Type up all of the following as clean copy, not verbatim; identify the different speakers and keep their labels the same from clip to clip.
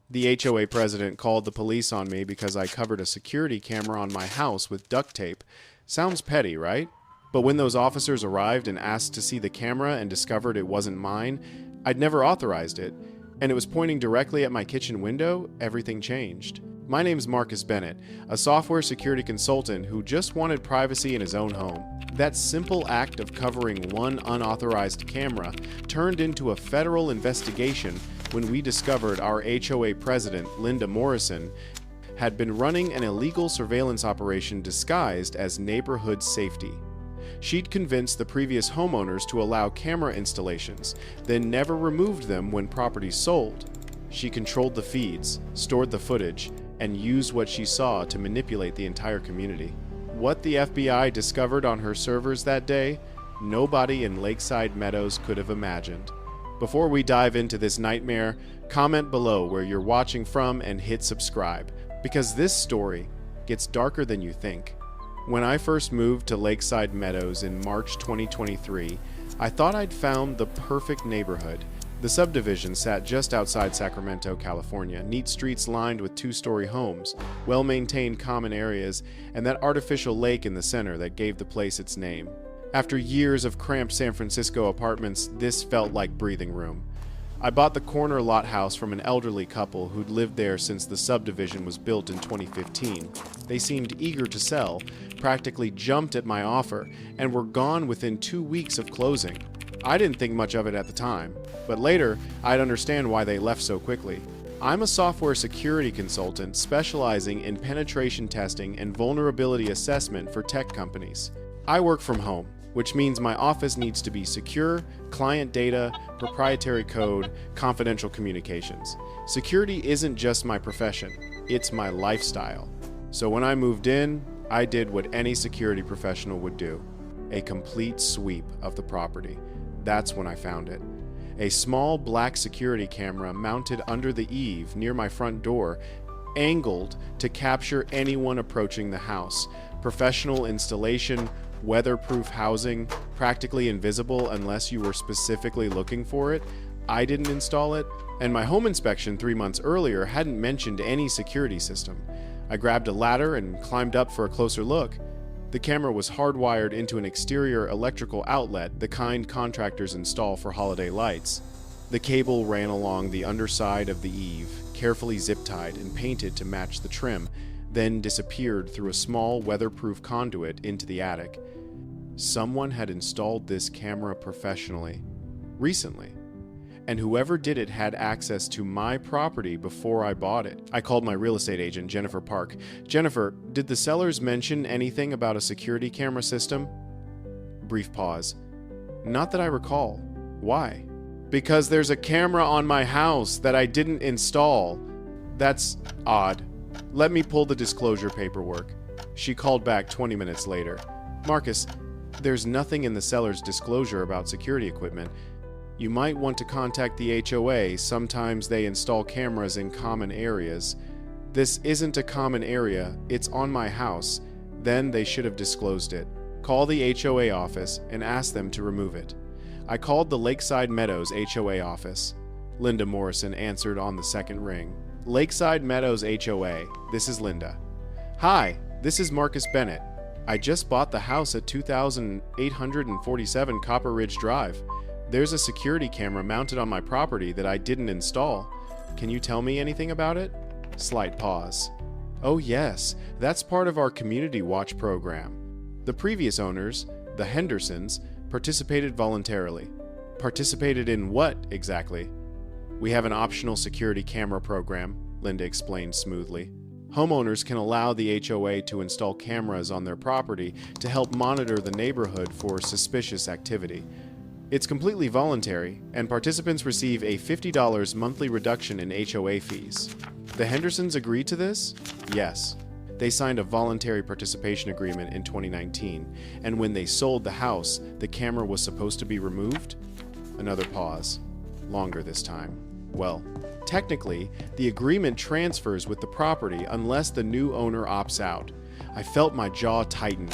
Speaker 1: The HOA president called the police on me because I covered a security camera on my house with duct tape. Sounds petty, right? But when those officers arrived and asked to see the camera and discovered it wasn't mine, I'd never authorized it, and it was pointing directly at my kitchen window, everything changed. My name's Marcus Bennett, a software security consultant who just wanted privacy in his own home. That simple act of covering one unauthorized camera turned into a federal investigation when we discovered our HOA president, Linda Morrison, had been running an illegal surveillance operation disguised as neighborhood safety. She'd convinced the previous homeowners to allow camera installations, then never removed them when properties sold. She controlled the feeds, stored the footage, and used what she saw to manipulate the entire community. What the FBI discovered on her servers that day, nobody in Lakeside Meadows could have imagined. Before we dive into this nightmare, comment below where you're watching from and hit subscribe, because this story gets darker than you think. When I first moved to Lakeside Meadows in March 2023, I thought I'd found the perfect neighborhood. The subdivision sat just outside Sacramento, California, neat streets lined with two-story homes, well-maintained common areas, and that artificial lake in the center that gave the place its name. After years of cramped San Francisco apartments, this felt like breathing room. I bought the corner lot house from an elderly couple who'd lived there since the subdivision was built in 2015. They seemed eager to sell, practically jumped at my offer, and were gone within 2 weeks of closing. I didn't think much of it at the time, but later I'd understand why they left so quickly. I'm a software security consultant specializing in penetration testing and vulnerability assessment for tech companies. I work from home, which means my office needs to be secure, client data, proprietary code, confidential communications. Security isn't just my profession, it's my lifestyle. So when I moved in, I did what any security professional would do: a complete sweep of the property. That's when I found it. A small black security camera mounted under the eave near my front door, angled to capture anyone approaching the house. Professional installation, weatherproof housing, practically invisible unless you were specifically looking for it. I didn't install it, and my home inspection 3 months earlier hadn't mentioned any security system. I grabbed a ladder and climbed up for a closer look. The camera was hardwired into an exterior electrical outlet, the kind contractors install for holiday lights. The cable ran along the underside of the eave, carefully zip-tied and painted to match the trim, then disappeared through a small weatherproof conduit into the attic. Someone had installed this camera professionally, recently, and whoever did it had access to my property before I bought it. I called my real estate agent, Jennifer Park. Jennifer, did the sellers mention anything about a security camera system? Brief pause. Not that I recall. Why? Because there's a camera on my house that I didn't install. That's odd. Let me pull the disclosure paperwork. She called back 20 minutes later. Marcus, there's nothing in the seller's disclosure about security equipment. You might want to contact the HOA. Sometimes they install cameras in common areas. This isn't a common area. It's on my house. Then they should have disclosed it. Call the HOA office and ask them to remove it. I called the Lakeside Meadows HOA office. Linda Morrison answered on the second ring. Lakeside Meadows HOA, this is Linda. Hi, this is Marcus Bennett. I just bought the house at 2847 Copper Ridge Drive. There's a security camera mounted on my property that I didn't install. Can you tell me anything about it? Slight pause. Oh yes, that's part of our Community Watch program. The previous owners, the Hendersons, participated voluntarily. Participated in what, exactly? We have an optional security camera program, Linda explained smoothly. Homeowners can allow the HOA to install cameras on their property to help monitor the neighborhood for suspicious activity. It's completely voluntary, and participants receive a $50 monthly reduction in HOA fees. The Hendersons agreed to this? Yes. They signed a voluntary participation agreement in 2019, and when they sold the house, the camera was supposed to be removed? Another pause. Longer this time. Well, technically, the agreement transfers with the property unless the new owner opts out. I felt my jaw tighten.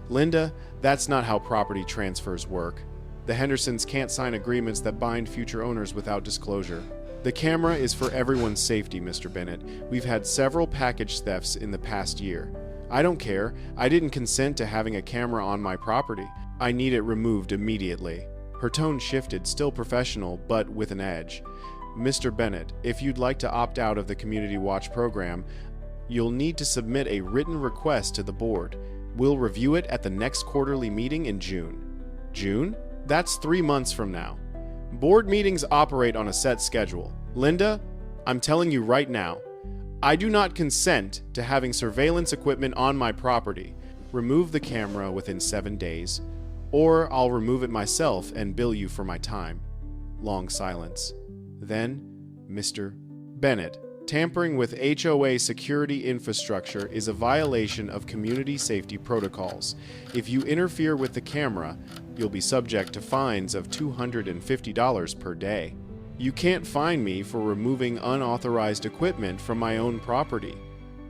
Speaker 1: Linda, that's not how property transfers work. The Hendersons can't sign agreements that bind future owners without disclosure. The camera is for everyone's safety, Mr. Bennett. We've had several package thefts in the past year. I don't care. I didn't consent to having a camera on my property. I need it removed immediately. Her tone shifted, still professional, but with an edge. Mr. Bennett, if you'd like to opt out of the Community Watch program, you'll need to submit a written request to the board. We'll review it at the next quarterly meeting in June. June? That's 3 months from now. Board meetings operate on a set schedule. Linda, I'm telling you right now, I do not consent to having surveillance equipment on my property. Remove the camera within 7 days, or I'll remove it myself and bill you for my time. Long silence. Then, Mr. Bennett, tampering with HOA security infrastructure is a violation of community safety protocols. If you interfere with the camera, you'll be subject to fines of $250 per day. You can't fine me for removing unauthorized equipment from my own property.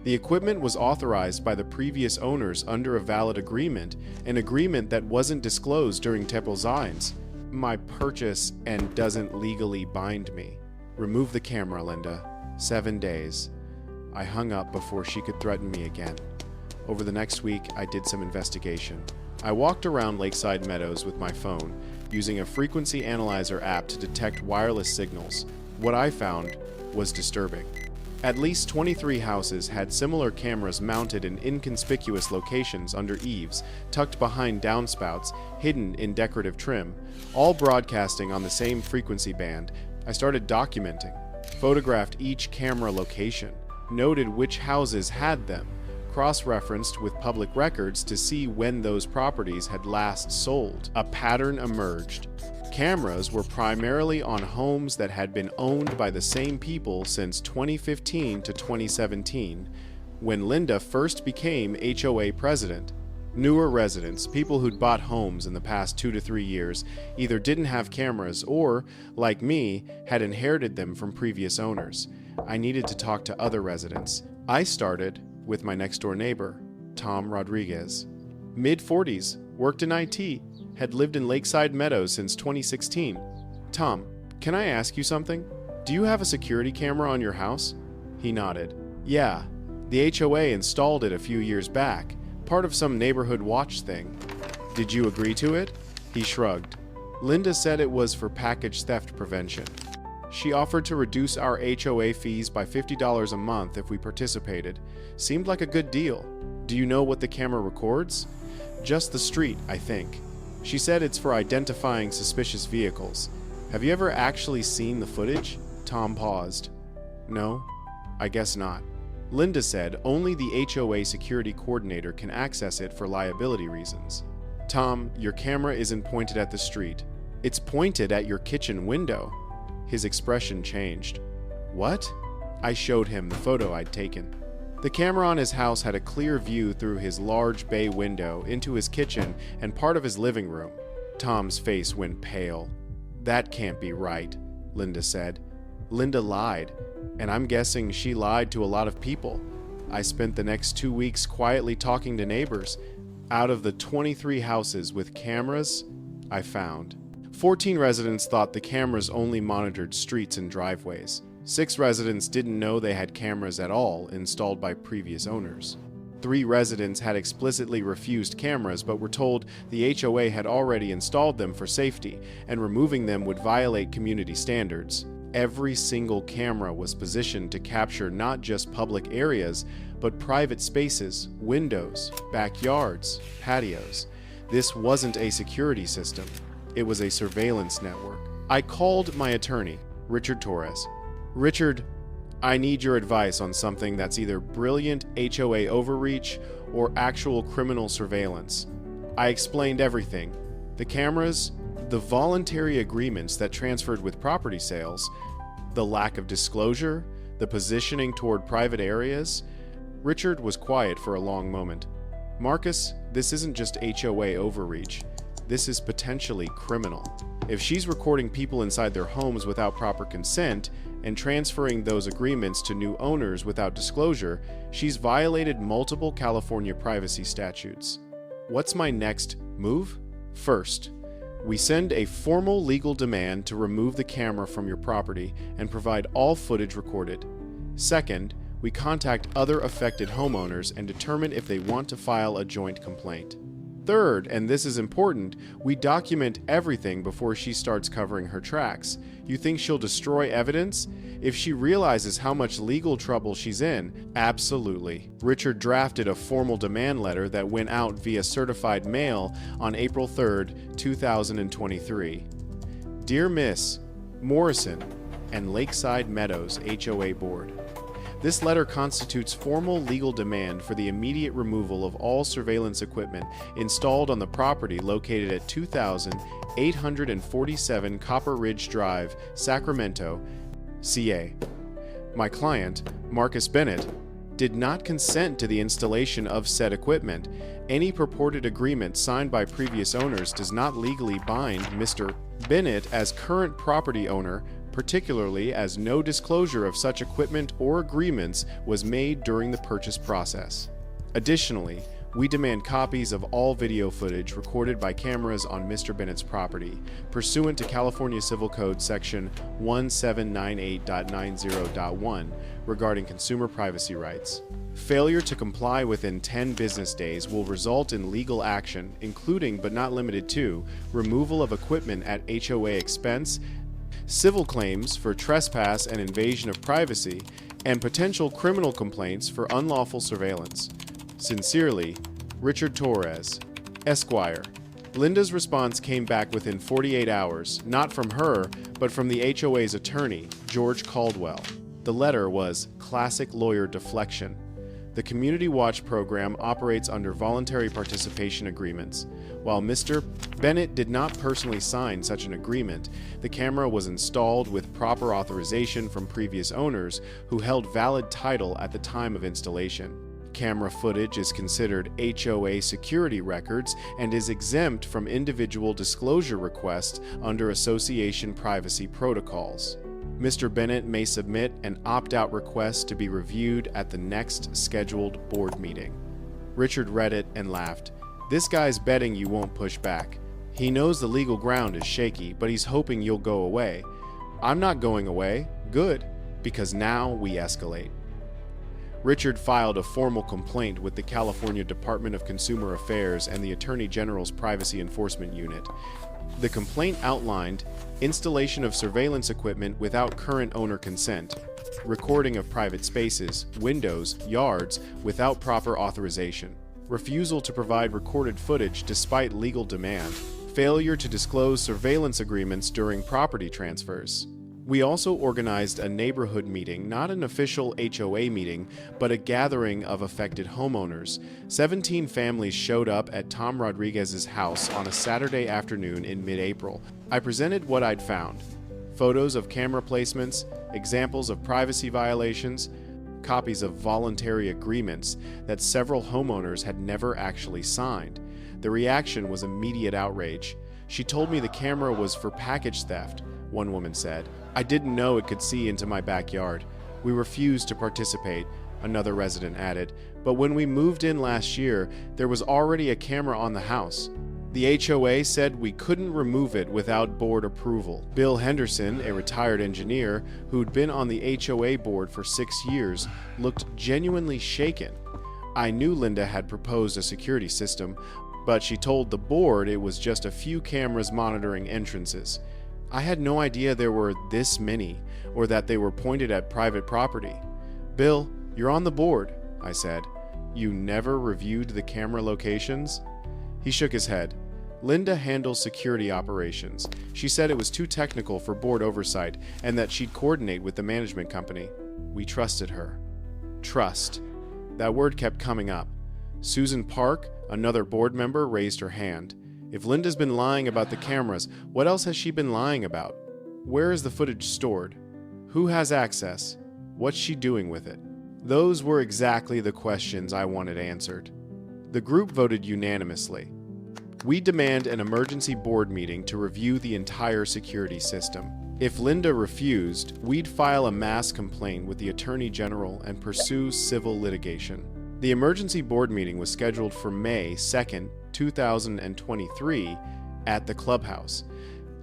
Speaker 1: The equipment was authorized by the previous owners under a valid agreement, an agreement that wasn't disclosed during Teppelzines. My purchase and doesn't legally bind me. Remove the camera, Linda. 7 days. I hung up before she could threaten me again. Over the next week, I did some investigation. I walked around Lakeside Meadows with my phone, using a frequency analyzer app to detect wireless signals. What I found was disturbing. At least 23 houses had similar cameras mounted in inconspicuous locations under eaves, tucked behind downspouts, hidden in decorative trim, all broadcasting on the same frequency band. I started documenting, photographed each camera location, noted which houses had them, cross-referenced with public records to see when those properties had last sold. A pattern emerged. Cameras were primarily on homes that had been owned by the same people since 2015 to 2017, when Linda first became HOA president. Newer residents, people who'd bought homes in the past 2 to 3 years, either didn't have cameras or, like me, had inherited them from previous owners. I needed to talk to other residents. I started with my next-door neighbor, Tom Rodriguez. Mid-40s, worked in IT, had lived in Lakeside Meadows since 2016. Tom, can I ask you something? Do you have a security camera on your house? He nodded. Yeah, the HOA installed it a few years back, part of some neighborhood watch thing. Did you agree to it? He shrugged. Linda said it was for package theft prevention. She offered to reduce our HOA fees by $50 a month if we participated. Seemed like a good deal. Do you know what the camera records? Just the street, I think. She said it's for identifying suspicious vehicles. Have you ever actually seen the footage? Tom paused. No, I guess not. Linda said only the HOA security coordinator can access it for liability reasons. Tom, your camera isn't pointed at the street. It's pointed at your kitchen window. His expression changed. What? I showed him the photo I'd taken. The camera on his house had a clear view through his large bay window into his kitchen and part of his living room. Tom's face went pale. That can't be right, Linda said. Linda lied, and I'm guessing she lied to a lot of people. I spent the next 2 weeks quietly talking to neighbors. Out of the 23 houses with cameras I found, 14 residents thought the cameras only monitored streets and driveways. 6 residents didn't know they had cameras at all installed by previous owners. 3 residents had explicitly refused cameras but were told the HOA had already installed them for safety and removing them would violate community standards. Every single camera was positioned to capture not just public areas, but private spaces, windows, backyards, patios. This wasn't a security system. It was a surveillance network. I called my attorney, Richard Torres. Richard, I need your advice on something that's either brilliant HOA overreach or actual criminal surveillance. I explained everything. The cameras, the voluntary agreements that transferred with property sales, the lack of disclosure, the positioning toward private areas. Richard was quiet for a long moment. Marcus, this isn't just HOA overreach. This is potentially criminal. If she's recording people inside their homes without proper consent and transferring those agreements to new owners without disclosure, she's violated multiple California privacy statutes. What's my next move? First, We send a formal legal demand to remove the camera from your property and provide all footage recorded. Second, we contact other affected homeowners and determine if they want to file a joint complaint. Third, and this is important, we document everything before she starts covering her tracks. You think she'll destroy evidence? If she realizes how much legal trouble she's in, absolutely. Richard drafted a formal demand letter that went out via certified mail on April 3rd, 2023. Dear Miss Morrison and Lakeside Meadows HOA Board, this letter constitutes formal legal demand for the immediate removal of all surveillance equipment installed on the property located at 2847 Copper Ridge Drive, Sacramento, CA. My client, Marcus Bennett, did not consent to the installation of said equipment. Any purported agreement signed by previous owners does not legally bind Mr. Bennett as current property owner, particularly as no disclosure of such equipment or agreements was made during the purchase process. Additionally, we demand copies of all video footage recorded by cameras on Mr. Bennett's property, pursuant to California Civil Code Section 1798.90.1 regarding consumer privacy rights. Failure to comply within 10 business days will result in legal action, including but not limited to removal of equipment at HOA expense, civil claims for trespass and invasion of privacy, and potential criminal complaints for unlawful surveillance. Sincerely, Richard Torres, Esquire. Linda's response came back within 48 hours, not from her, but from the HOA's attorney, George Caldwell. The letter was classic lawyer deflection. The Community Watch program operates under voluntary participation agreements. While Mr. Bennett did not personally sign such an agreement, the camera was installed with proper authorization from previous owners who held valid title at the time of installation. Camera footage is considered HOA security records and is exempt from individual disclosure requests under association privacy protocols. Mr. Bennett may submit an opt-out request to be reviewed at the next scheduled board meeting. Richard read it and laughed. This guy's betting you won't push back. He knows the legal ground is shaky, but he's hoping you'll go away. I'm not going away. Good, because now we escalate. Richard filed a formal complaint with the California Department of Consumer Affairs and the Attorney General's Privacy Enforcement Unit. The complaint outlined installation of surveillance equipment without current owner consent, recording of private spaces, windows, yards without proper authorization, refusal to provide recorded footage despite legal demand, failure to disclose surveillance agreements during property transfers. We also organized a neighborhood meeting, not an official HOA meeting, but a gathering of affected homeowners. 17 families showed up at Tom Rodriguez's house on a Saturday afternoon in mid-April. I presented what I'd found: photos of camera placements, examples of privacy violations, copies of voluntary agreements that several homeowners had never actually signed. The reaction was immediate outrage. She told me the camera was for package theft, one woman said. I didn't know it could see into my backyard. We refused to participate, another resident added, but when we moved in last year, there was already a camera on the house. The HOA said we couldn't remove it without board approval. Bill Henderson, a retired engineer who'd been on the HOA board for 6 years, looked genuinely shaken. I knew Linda had proposed a security system, but she told the board it was just a few cameras monitoring entrances. I had no idea there were this many, or that they were pointed at private property. Bill, you're on the board, I said. You never reviewed the camera locations? He shook his head. Linda handles security operations. She said it was too technical for board oversight and that she'd coordinate with the management company. We trusted her. Trust. That word kept coming up. Susan Park, another board member, raised her hand. If Linda's been lying about the cameras, what else has she been lying about? Where is the footage stored? Who has access? What's she doing with it? Those were exactly the questions I wanted answered. The group voted unanimously. We demand an emergency board meeting to review the entire security system. If Linda refused, we'd file a mass complaint with the Attorney General and pursue civil litigation. The emergency board meeting was scheduled for May 2nd, 2023, at the clubhouse.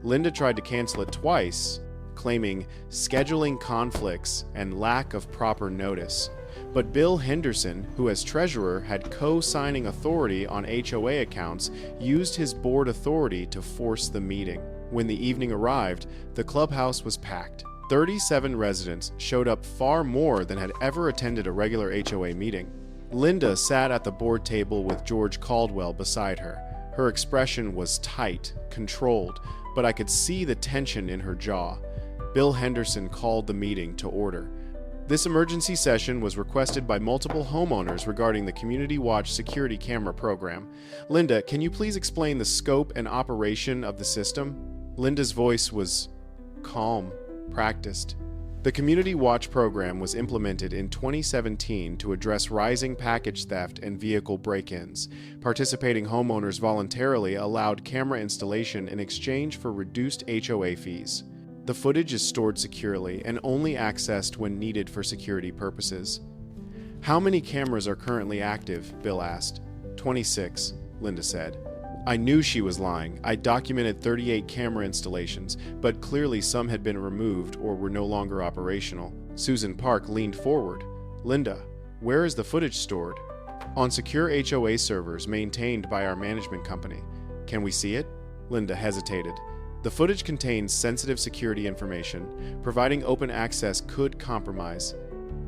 Speaker 1: Linda tried to cancel it twice, claiming scheduling conflicts and lack of proper notice. But Bill Henderson, who as treasurer had co-signing authority on HOA accounts, used his board authority to force the meeting. When the evening arrived, the clubhouse was packed. 37 residents showed up, far more than had ever attended a regular HOA meeting. Linda sat at the board table with George Caldwell beside her. Her expression was tight, controlled, but I could see the tension in her jaw. Bill Henderson called the meeting to order. This emergency session was requested by multiple homeowners regarding the Community Watch security camera program. Linda, can you please explain the scope and operation of the system? Linda's voice was calm, practiced. The Community Watch program was implemented in 2017 to address rising package theft and vehicle break-ins. Participating homeowners voluntarily allowed camera installation in exchange for reduced HOA fees. The footage is stored securely and only accessed when needed for security purposes. How many cameras are currently active? Bill asked. 26, Linda said. I knew she was lying. I documented 38 camera installations, but clearly some had been removed or were no longer operational. Susan Park leaned forward. Linda, where is the footage stored? On secure HOA servers maintained by our management company. Can we see it? Linda hesitated. The footage contains sensitive security information. Providing open access could compromise.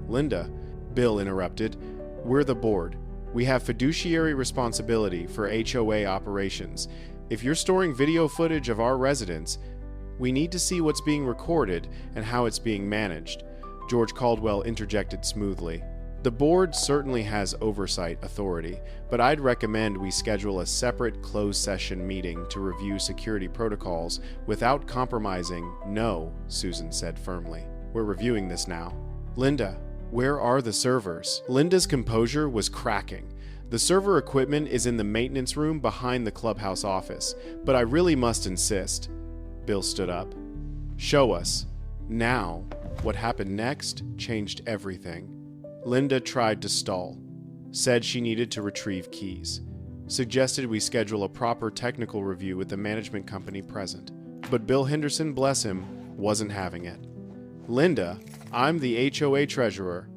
Speaker 1: Linda, Bill interrupted. We're the board. We have fiduciary responsibility for HOA operations. If you're storing video footage of our residents, we need to see what's being recorded and how it's being managed. George Caldwell interjected smoothly. The board certainly has oversight authority, but I'd recommend we schedule a separate closed session meeting to review security protocols without compromising. No, Susan said firmly. We're reviewing this now. Linda, where are the servers? Linda's composure was cracking. The server equipment is in the maintenance room behind the clubhouse office, but I really must insist. Bill stood up. Show us. Now. What happened next changed everything. Linda tried to stall, said she needed to retrieve keys, suggested we schedule a proper technical review with the management company present. But Bill Henderson, bless him, wasn't having it. Linda, I'm the HOA treasurer.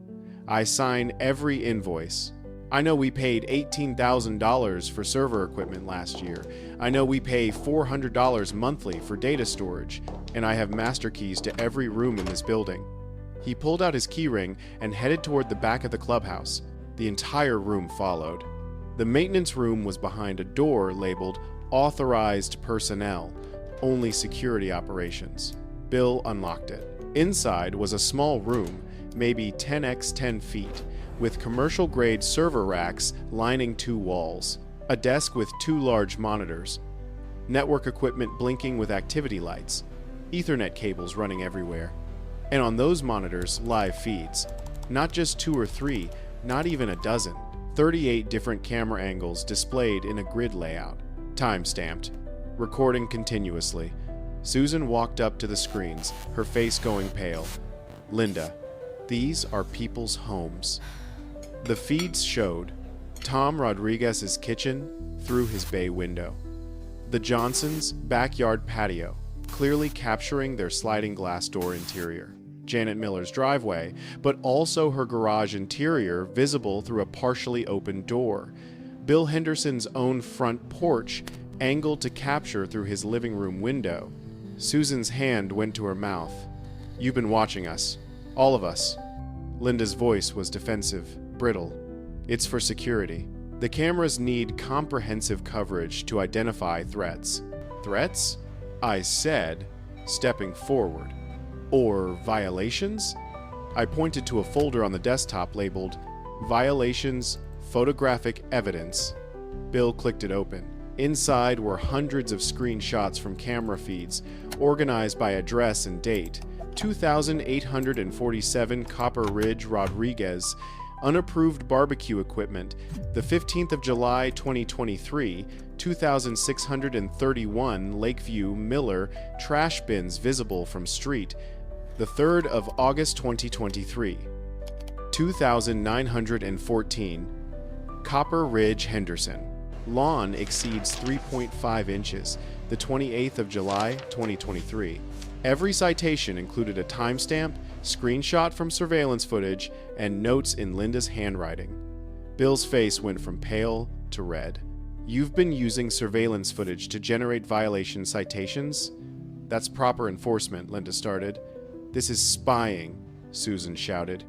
Speaker 1: I sign every invoice. I know we paid $18,000 for server equipment last year. I know we pay $400 monthly for data storage, and I have master keys to every room in this building. He pulled out his keyring and headed toward the back of the clubhouse. The entire room followed. The maintenance room was behind a door labeled Authorized Personnel, Only Security Operations. Bill unlocked it. Inside was a small room, maybe 10 x 10 feet, with commercial-grade server racks lining 2 walls, a desk with 2 large monitors, network equipment blinking with activity lights, Ethernet cables running everywhere. And on those monitors, live feeds. Not just 2 or 3, not even a dozen. 38 different camera angles displayed in a grid layout. Time-stamped. Recording continuously. Susan walked up to the screens, her face going pale. Linda, these are people's homes. The feeds showed Tom Rodriguez's kitchen through his bay window. The Johnsons' backyard patio, clearly capturing their sliding glass door interior. Janet Miller's driveway, but also her garage interior visible through a partially open door. Bill Henderson's own front porch, angled to capture through his living room window. Susan's hand went to her mouth. You've been watching us. All of us. Linda's voice was defensive, brittle. It's for security. The cameras need comprehensive coverage to identify threats. Threats? I said, stepping forward. Or violations? I pointed to a folder on the desktop labeled Violations, Photographic Evidence. Bill clicked it open. Inside were hundreds of screenshots from camera feeds, organized by address and date. 2,847 Copper Ridge Rodriguez, unapproved barbecue equipment. The 15th of July 2023, 2,631 Lakeview Miller trash bins visible from street. The 3rd of August 2023, 2,914 Copper Ridge Henderson. Lawn exceeds 3.5 inches. the 28th of July, 2023. Every citation included a timestamp, screenshot from surveillance footage, and notes in Linda's handwriting. Bill's face went from pale to red. "You've been using surveillance footage to generate violation citations?" "That's proper enforcement," Linda started. "This is spying," Susan shouted.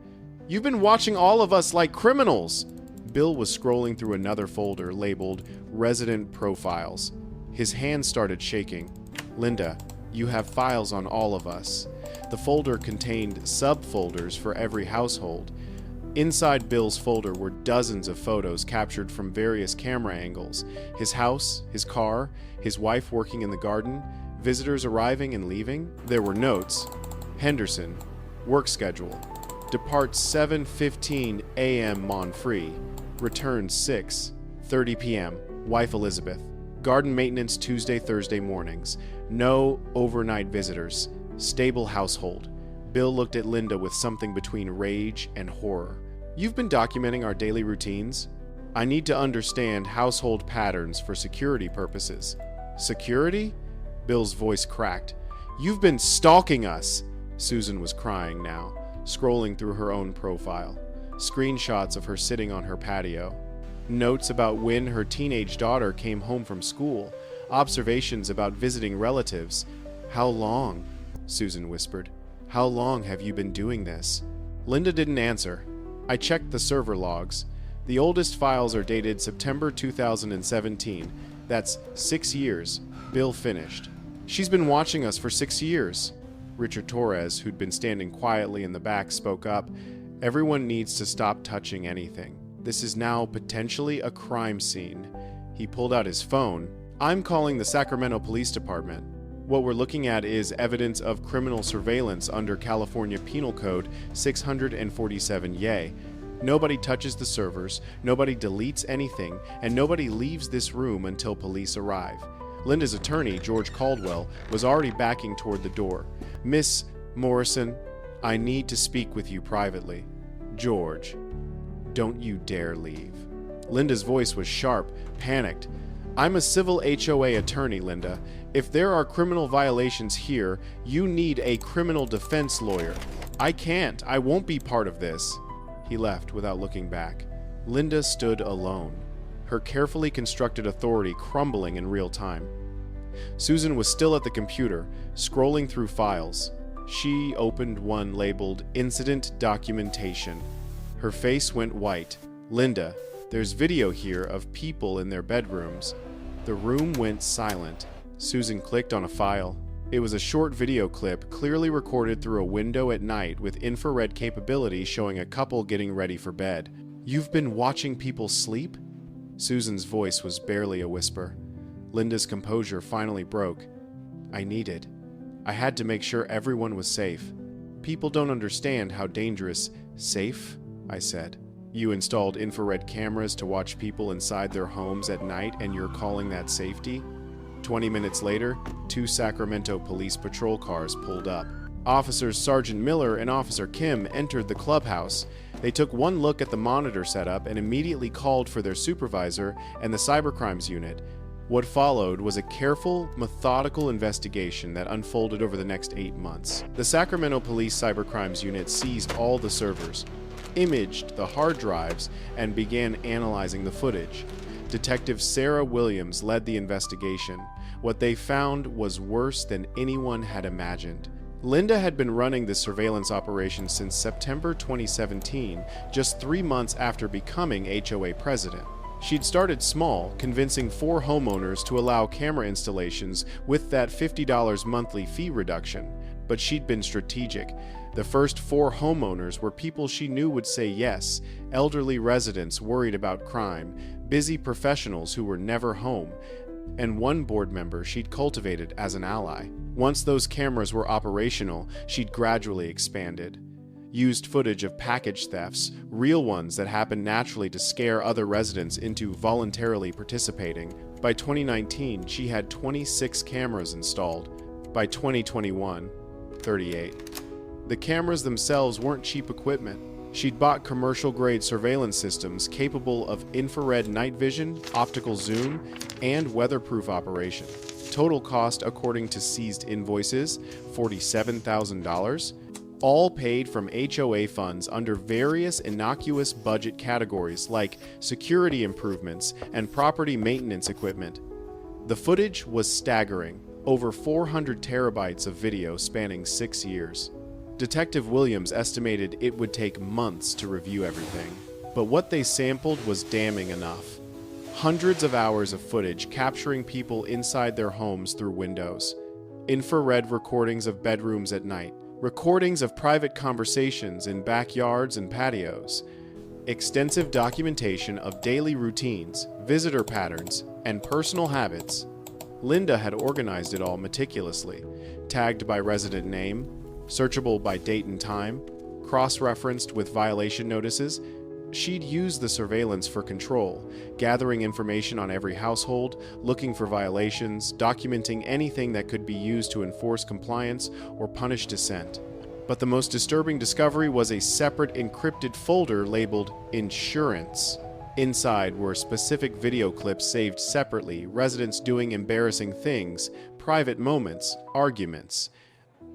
Speaker 1: "You've been watching all of us like criminals!" Bill was scrolling through another folder labeled Resident Profiles. His hands started shaking. "Linda, you have files on all of us." The folder contained subfolders for every household. Inside Bill's folder were dozens of photos captured from various camera angles: his house, his car, his wife working in the garden, visitors arriving and leaving. There were notes. Henderson, work schedule. Departs 7:15 a.m. Monfrey. Returns 6:30 p.m. Wife Elizabeth. Garden maintenance Tuesday, Thursday mornings. No overnight visitors. Stable household. Bill looked at Linda with something between rage and horror. "You've been documenting our daily routines? I need to understand household patterns for security purposes." "Security?" Bill's voice cracked. "You've been stalking us!" Susan was crying now, scrolling through her own profile. Screenshots of her sitting on her patio. Notes about when her teenage daughter came home from school. Observations about visiting relatives. "How long?" Susan whispered. "How long have you been doing this?" Linda didn't answer. I checked the server logs. The oldest files are dated September 2017. That's 6 years. Bill finished. "She's been watching us for 6 years. Richard Torres, who'd been standing quietly in the back, spoke up. "Everyone needs to stop touching anything. This is now potentially a crime scene." He pulled out his phone. "I'm calling the Sacramento Police Department. What we're looking at is evidence of criminal surveillance under California Penal Code 647 Yay. Nobody touches the servers, nobody deletes anything, and nobody leaves this room until police arrive." Linda's attorney, George Caldwell, was already backing toward the door. "Miss Morrison, I need to speak with you privately." "George, don't you dare leave." Linda's voice was sharp, panicked. "I'm a civil HOA attorney, Linda. If there are criminal violations here, you need a criminal defense lawyer. I can't. I won't be part of this." He left without looking back. Linda stood alone, her carefully constructed authority crumbling in real time. Susan was still at the computer, scrolling through files. She opened one labeled Incident Documentation. Her face went white. "Linda, there's video here of people in their bedrooms." The room went silent. Susan clicked on a file. It was a short video clip clearly recorded through a window at night with infrared capability showing a couple getting ready for bed. "You've been watching people sleep?" Susan's voice was barely a whisper. Linda's composure finally broke. "I had to make sure everyone was safe. People don't understand how dangerous." "Safe?" I said. "You installed infrared cameras to watch people inside their homes at night, and you're calling that safety?" 20 minutes later, 2 Sacramento police patrol cars pulled up. Officers Sergeant Miller and Officer Kim entered the clubhouse. They took one look at the monitor setup and immediately called for their supervisor and the cybercrimes unit. What followed was a careful, methodical investigation that unfolded over the next 8 months. The Sacramento Police Cybercrimes Unit seized all the servers, imaged the hard drives, and began analyzing the footage. Detective Sarah Williams led the investigation. What they found was worse than anyone had imagined. Linda had been running this surveillance operation since September 2017, just 3 months after becoming HOA president. She'd started small, convincing 4 homeowners to allow camera installations with that $50 monthly fee reduction. But she'd been strategic. The first 4 homeowners were people she knew would say yes: elderly residents worried about crime, busy professionals who were never home, and one board member she'd cultivated as an ally. Once those cameras were operational, she'd gradually expanded. Used footage of package thefts, real ones that happened naturally to scare other residents into voluntarily participating. By 2019, she had 26 cameras installed. By 2021, 38. The cameras themselves weren't cheap equipment. She'd bought commercial-grade surveillance systems capable of infrared night vision, optical zoom, and weatherproof operation. Total cost, according to seized invoices, $47,000. All paid from HOA funds under various innocuous budget categories like security improvements and property maintenance equipment. The footage was staggering, over 400 terabytes of video spanning 6 years. Detective Williams estimated it would take months to review everything, but what they sampled was damning enough. Hundreds of hours of footage capturing people inside their homes through windows. Infrared recordings of bedrooms at night. Recordings of private conversations in backyards and patios. Extensive documentation of daily routines, visitor patterns, and personal habits. Linda had organized it all meticulously, tagged by resident name, searchable by date and time, cross-referenced with violation notices. She'd used the surveillance for control, gathering information on every household, looking for violations, documenting anything that could be used to enforce compliance or punish dissent. But the most disturbing discovery was a separate encrypted folder labeled Insurance. Inside were specific video clips saved separately, residents doing embarrassing things, private moments, arguments.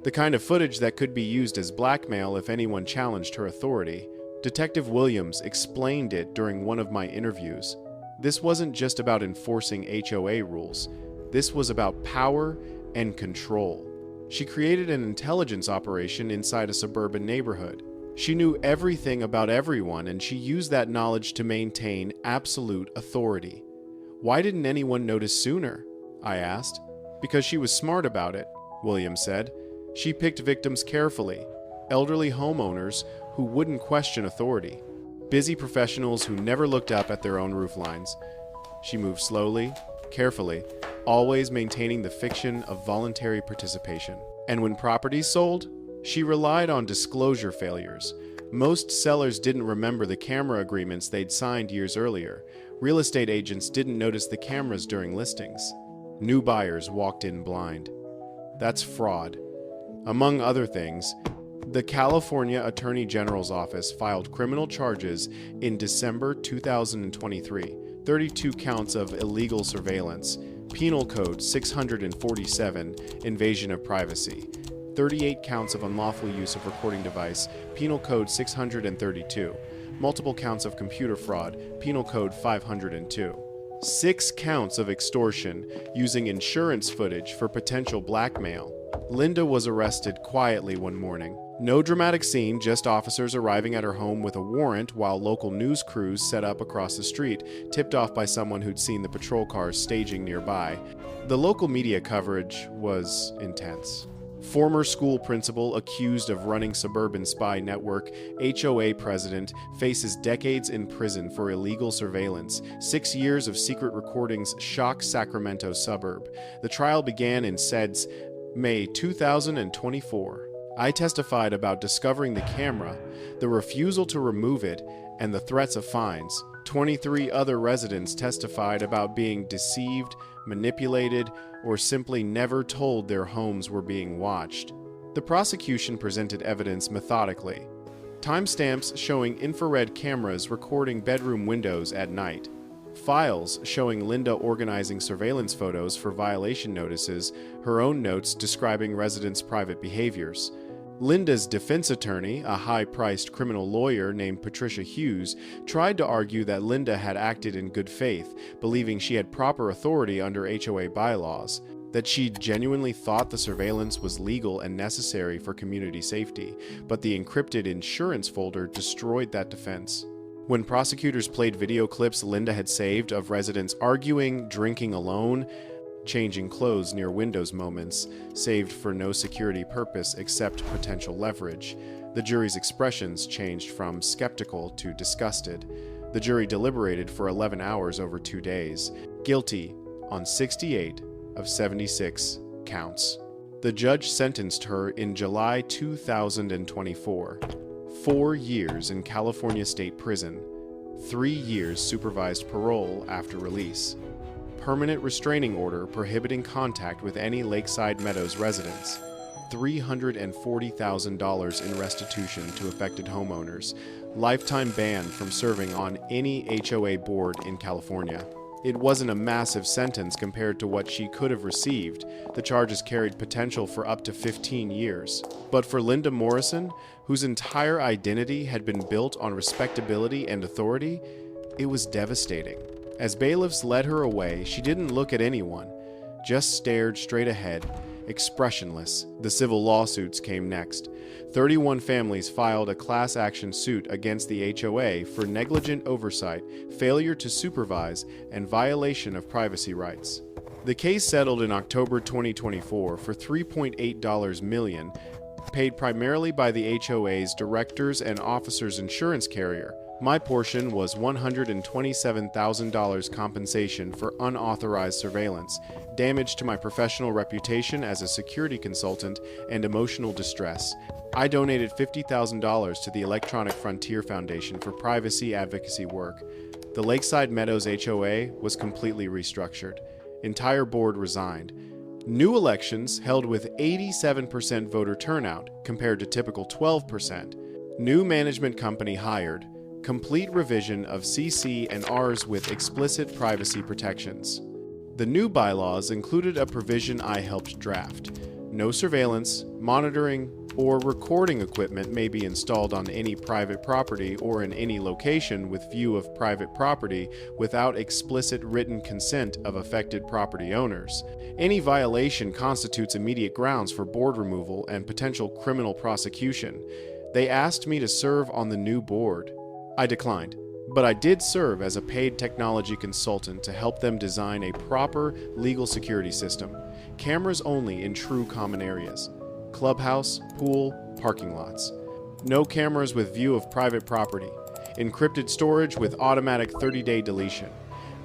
Speaker 1: The kind of footage that could be used as blackmail if anyone challenged her authority. Detective Williams explained it during one of my interviews. This wasn't just about enforcing HOA rules. This was about power and control. She created an intelligence operation inside a suburban neighborhood. She knew everything about everyone, and she used that knowledge to maintain absolute authority. Why didn't anyone notice sooner? I asked. Because she was smart about it, Williams said. She picked victims carefully. Elderly homeowners who wouldn't question authority. Busy professionals who never looked up at their own rooflines. She moved slowly, carefully, always maintaining the fiction of voluntary participation. And when properties sold, she relied on disclosure failures. Most sellers didn't remember the camera agreements they'd signed years earlier. Real estate agents didn't notice the cameras during listings. New buyers walked in blind. That's fraud. Among other things, the California Attorney General's office filed criminal charges in December 2023, 32 counts of illegal surveillance, Penal Code 647, invasion of privacy, 38 counts of unlawful use of recording device, Penal Code 632, multiple counts of computer fraud, Penal Code 502. 6 counts of extortion using insurance footage for potential blackmail. Linda was arrested quietly one morning. No dramatic scene, just officers arriving at her home with a warrant while local news crews set up across the street, tipped off by someone who'd seen the patrol cars staging nearby. The local media coverage was intense. Former school principal accused of running suburban spy network, HOA president, faces decades in prison for illegal surveillance. 6 years of secret recordings shock Sacramento suburb. The trial began in SEDS May 2024. I testified about discovering the camera, the refusal to remove it, and the threats of fines. 23 other residents testified about being deceived, manipulated, or simply never told their homes were being watched. The prosecution presented evidence methodically. Timestamps showing infrared cameras recording bedroom windows at night. Files showing Linda organizing surveillance photos for violation notices, her own notes describing residents' private behaviors. Linda's defense attorney, a high-priced criminal lawyer named Patricia Hughes, tried to argue that Linda had acted in good faith, believing she had proper authority under HOA bylaws, that she genuinely thought the surveillance was legal and necessary for community safety, but the encrypted insurance folder destroyed that defense. When prosecutors played video clips Linda had saved of residents arguing, drinking alone, changing clothes near windows moments, saved for no security purpose except potential leverage, the jury's expressions changed from skeptical to disgusted. The jury deliberated for 11 hours over 2 days, guilty on 68 of 76 counts. The judge sentenced her in July 2024. 4 years in California State Prison, 3 years supervised parole after release. Permanent restraining order prohibiting contact with any Lakeside Meadows residents, $340,000 in restitution to affected homeowners, lifetime ban from serving on any HOA board in California. It wasn't a massive sentence compared to what she could have received. The charges carried potential for up to 15 years. But for Linda Morrison, whose entire identity had been built on respectability and authority, it was devastating. As bailiffs led her away, she didn't look at anyone, just stared straight ahead, expressionless. The civil lawsuits came next. 31 families filed a class action suit against the HOA for negligent oversight, failure to supervise, and violation of privacy rights. The case settled in October 2024 for $3.8 million, paid primarily by the HOA's directors and officers' insurance carrier. My portion was $127,000 compensation for unauthorized surveillance, damage to my professional reputation as a security consultant, and emotional distress. I donated $50,000 to the Electronic Frontier Foundation for privacy advocacy work. The Lakeside Meadows HOA was completely restructured. Entire board resigned. New elections held with 87% voter turnout compared to typical 12%. New management company hired. Complete revision of CC and Rs with explicit privacy protections. The new bylaws included a provision I helped draft. No surveillance, monitoring, or recording equipment may be installed on any private property or in any location with view of private property without explicit written consent of affected property owners. Any violation constitutes immediate grounds for board removal and potential criminal prosecution. They asked me to serve on the new board. I declined, but I did serve as a paid technology consultant to help them design a proper legal security system. Cameras only in true common areas. Clubhouse, pool, parking lots. No cameras with view of private property. Encrypted storage with automatic 30-day deletion.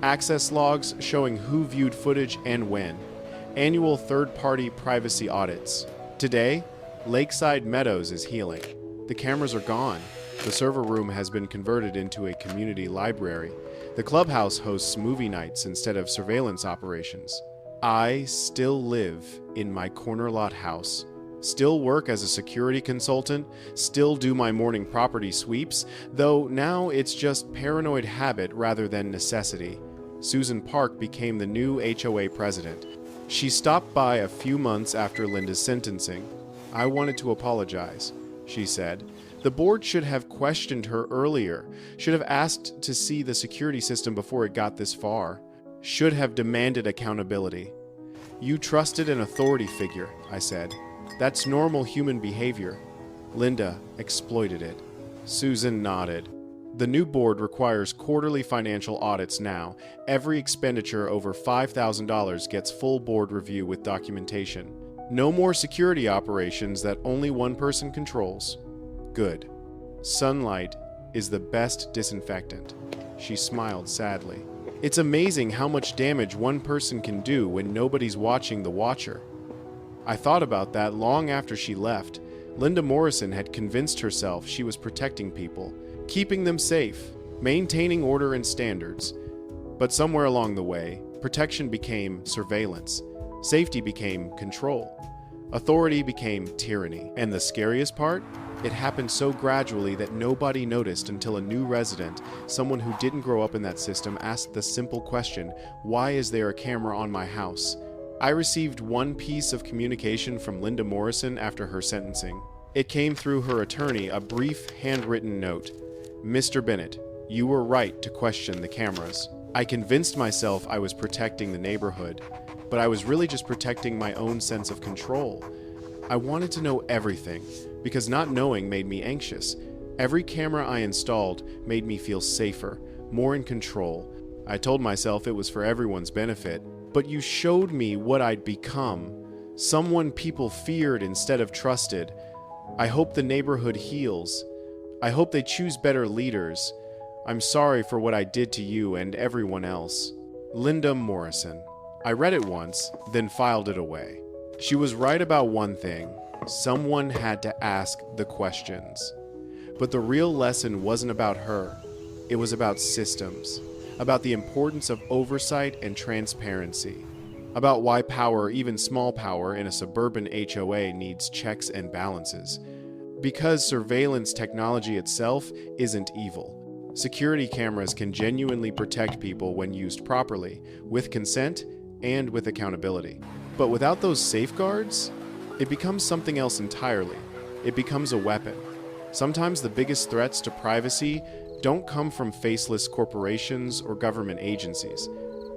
Speaker 1: Access logs showing who viewed footage and when. Annual third-party privacy audits. Today, Lakeside Meadows is healing. The cameras are gone. The server room has been converted into a community library. The clubhouse hosts movie nights instead of surveillance operations. I still live in my corner lot house. Still work as a security consultant, still do my morning property sweeps, though now it's just paranoid habit rather than necessity. Susan Park became the new HOA president. She stopped by a few months after Linda's sentencing. I wanted to apologize, she said. The board should have questioned her earlier, should have asked to see the security system before it got this far, should have demanded accountability. You trusted an authority figure, I said. That's normal human behavior. Linda exploited it. Susan nodded. The new board requires quarterly financial audits now. Every expenditure over $5,000 gets full board review with documentation. No more security operations that only one person controls. Good. Sunlight is the best disinfectant. She smiled sadly. It's amazing how much damage one person can do when nobody's watching the watcher. I thought about that long after she left. Linda Morrison had convinced herself she was protecting people, keeping them safe, maintaining order and standards. But somewhere along the way, protection became surveillance. Safety became control. Authority became tyranny. And the scariest part? It happened so gradually that nobody noticed until a new resident, someone who didn't grow up in that system, asked the simple question, why is there a camera on my house? I received one piece of communication from Linda Morrison after her sentencing. It came through her attorney, a brief handwritten note. Mr. Bennett, you were right to question the cameras. I convinced myself I was protecting the neighborhood, but I was really just protecting my own sense of control. I wanted to know everything, because not knowing made me anxious. Every camera I installed made me feel safer, more in control. I told myself it was for everyone's benefit, but you showed me what I'd become. Someone people feared instead of trusted. I hope the neighborhood heals. I hope they choose better leaders. I'm sorry for what I did to you and everyone else. Linda Morrison. I read it once, then filed it away. She was right about one thing. Someone had to ask the questions. But the real lesson wasn't about her. It was about systems, about the importance of oversight and transparency, about why power, even small power, in a suburban HOA needs checks and balances. Because surveillance technology itself isn't evil. Security cameras can genuinely protect people when used properly, with consent and with accountability. But without those safeguards, it becomes something else entirely. It becomes a weapon. Sometimes the biggest threats to privacy don't come from faceless corporations or government agencies.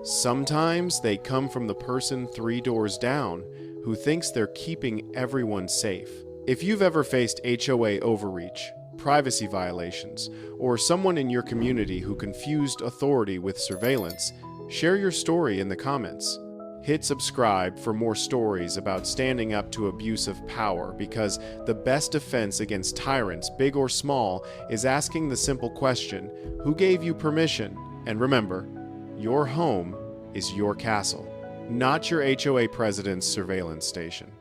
Speaker 1: Sometimes they come from the person 3 doors down who thinks they're keeping everyone safe. If you've ever faced HOA overreach, privacy violations, or someone in your community who confused authority with surveillance, share your story in the comments. Hit subscribe for more stories about standing up to abuse of power, because the best defense against tyrants, big or small, is asking the simple question, who gave you permission? And remember, your home is your castle, not your HOA president's surveillance station.